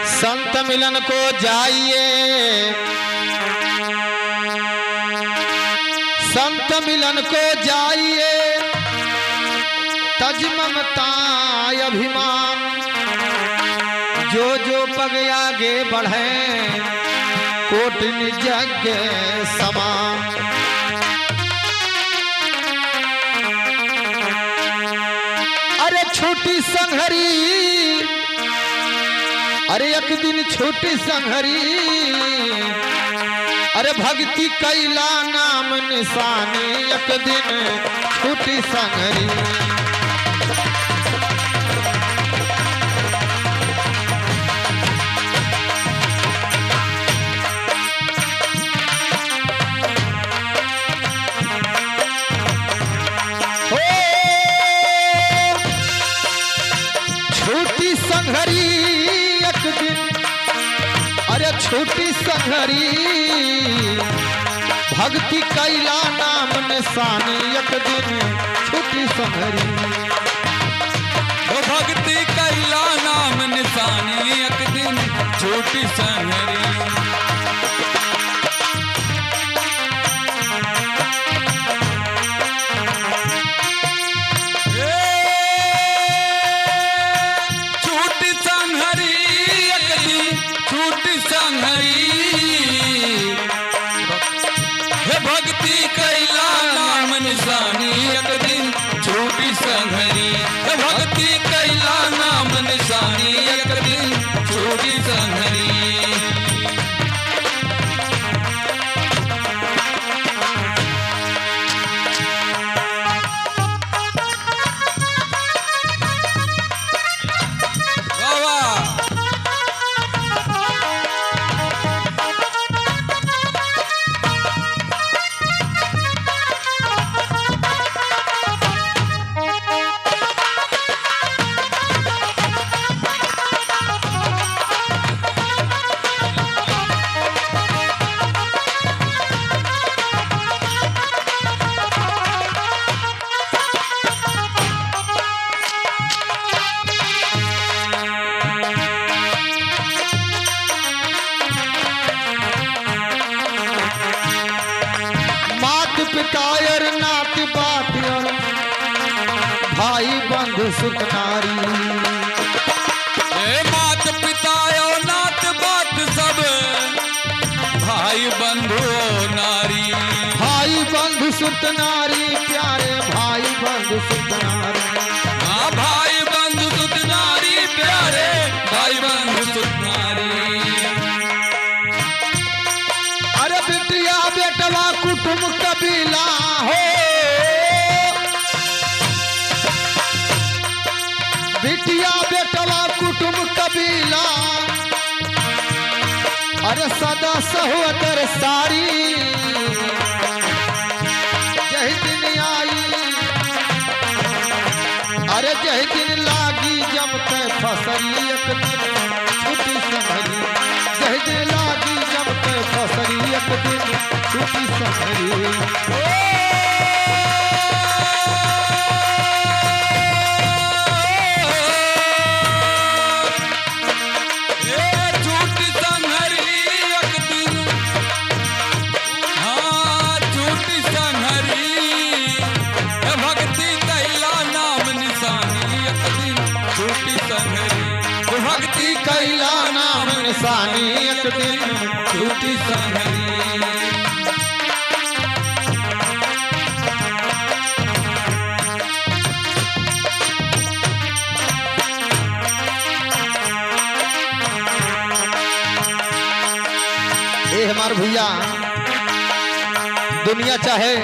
संत मिलन को जाइए, संत मिलन को जाइए, तज ममता अभिमान, जो जो पग आगे बढ़े कोट निजग समान। अरे छोटी संघरी, अरे एक दिन छोटी संघरी, अरे भक्ति कैला नाम निशानी, एक दिन छोटी संघरी। छोटी संघरी एक दिन, अरे छोटी संघरी, भक्ति कैला नाम निशानी, एक दिन छोटी संघरी। वो भक्ति कैला नाम निशानी, एक दिन छोटी संघरी। भक्ति कैला नाम निशानी, एक दिन छोटी संघरी। भक्ति कैला नाम निशानी, एक दिन छोटी संघरी। पितायर नात बातियर, भाई बंधु सुत नारी। मात पितायो नात बात सब, भाई बंधु नारी। भाई बंधु सुत नारी, प्यारे भाई बंधु सुत नारी। हाँ भाई बंधु सुत नारी, प्यारे भाई बंधु सुत नारी। अरे बिटिया बेटवा कुटुंब कबीला हो, बिटिया बेटवा कुटुंब कबीला, अरे सदा सहोदर सारी। जय दिन आई, अरे जय दिन लागी जमते फसली, एक दिन छुट्टी संघरी। जय दिन लागी जमते फसली, एक दिन छुट्टी संघरी। भक्ति कैला नाम निशानी, एक दिन छोटी संघरी। ये हमारे भैया, दुनिया चाहे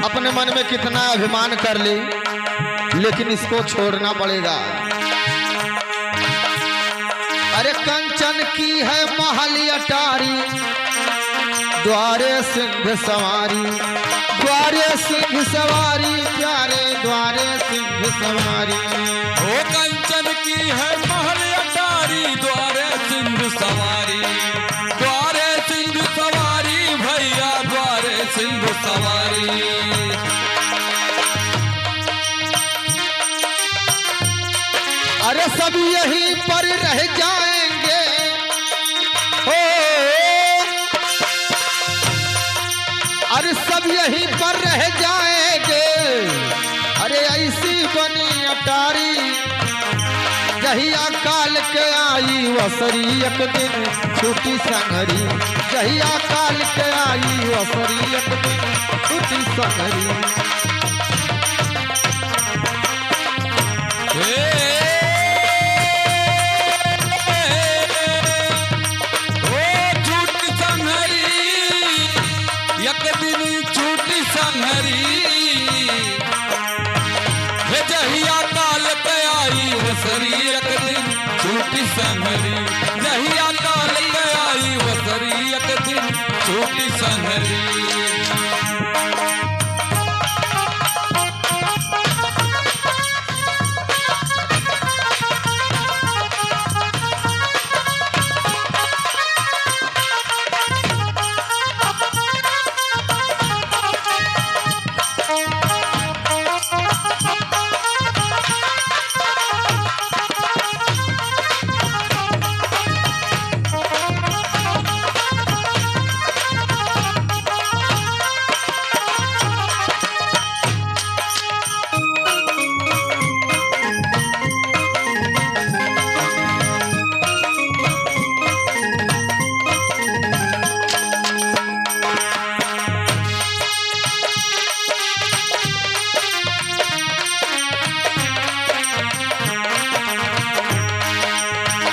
अपने मन में कितना अभिमान कर ले, लेकिन इसको छोड़ना पड़ेगा। अरे कंचन की है महल अटारी, द्वारे सिंह सवारी। द्वारे सिंह सवारी, प्यारे द्वारे सिंह सवारी। ओ कंचन की है महल अटारी, द्वारे सिंह सवारी। द्वारे सिंह सवारी भैया, द्वारे सिंह सवारी। अरे सब यहीं पर रह जा जहिया काल के आई वसरी एक दिन छूटी संगरी, जहिया काल के आई वसरी एक दिन छूटी संगरी। छूटी संगरी एक दिन छूटी संगरी, जहिया काल के आई वसरी एक दिन छूटी संगरी, जहिया काल के आई वसरी एक दिन छूटी संगरी।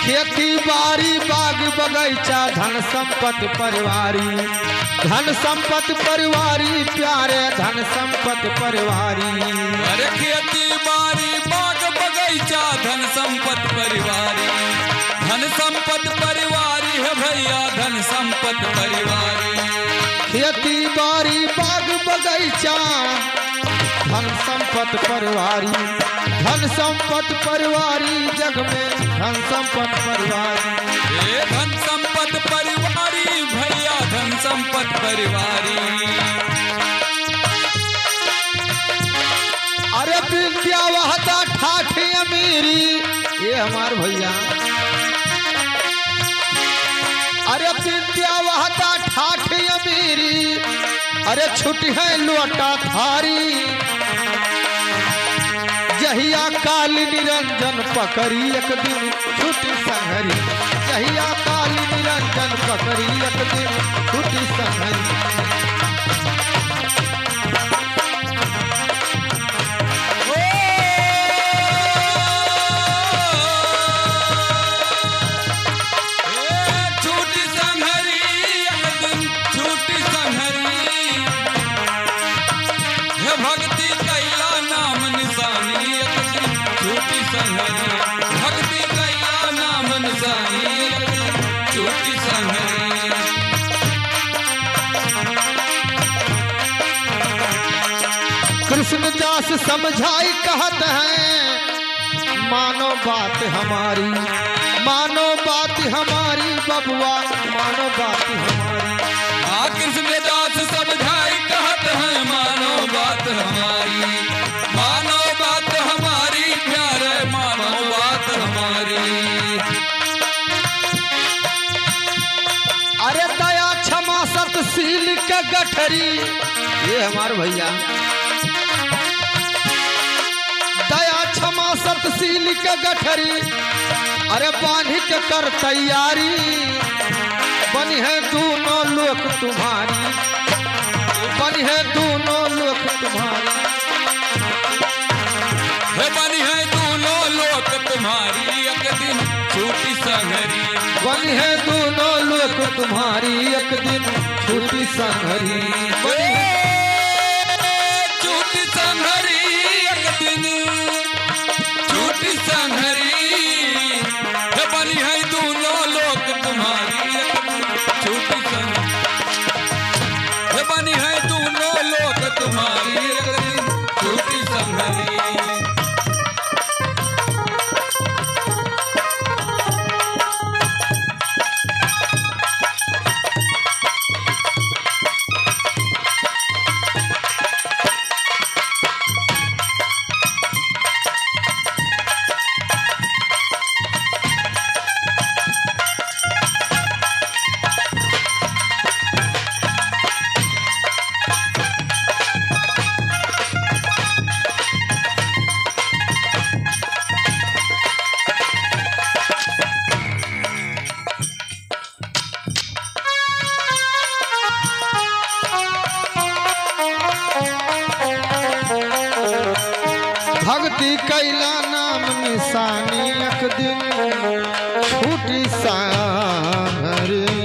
खेती बाड़ी बाग बगीचा धन संपत्ति परिवारी, धन संपत्ति परिवारी प्यारे धन संपत्ति परिवारी। अरे खेती बाड़ी बाग बगीचा धन संपत्ति परिवारी, धन संपत्ति परिवारी है भैया धन संपत्ति परिवारी। खेती बाड़ी बाग बगीचा धन संपत्ति परिवारी, धन संपत्ति परिवारी जग में धन संपत्ति परिवारी। ये धन संपत्ति परिवारी भैया धन संपत्ति परिवारी। अरे विद्या वहदा ठाठ अमीरी, ये हमार भैया। अरे विद्या वहदा ठाठ अमीरी, अरे छुट्टी है लोटा थारी, जहिया काल निरंजन पकड़ी एक दिन छुट्टी संहरी, जहिया काल निरंजन पकड़ी एक दिन छुट्टी संहरी। छूटी संहरी एक दिन छूटी संहरी, हे भक्ति कैला नाम निशानी एक दिन छूटी संहरी, भक्ति कैला नाम निशानी एक दिन छूटी संहरी। कृष्णदास समझाई कहत हैं मानो बात हमारी, मानो बात हमारी बबुआ मानो बात हमारी। कृष्णदास समझाई कहत है मानो बात हमारी, मानो बात हमारी प्यारे मानो बात हमारी। अरे दया क्षमा सतशील के गठरी, ये हमारे भैया। दया क्षमा सतशील के गठरी, अरे बांध के कर तैयारी, बनी है दोनों लोक तुम्हारी, बनी है दोनों लोक तुम्हारी। बनी है दोनों लोक तुम्हारी एक दिन छूटी संहरी, बनी है दोनों लोक तुम्हारी एक दिन छूटी संहरी। छूटी संहरी एक दिन छूटी संहरी, बनी है दोनों लोक तुम्हारी एक दिन छूटी संहरी, बनी है दोनों लोक तुम्हारी एक दिन छूटी संहरी। भक्ति कैला नाम निशानी एक दिन छूटी सांभरी।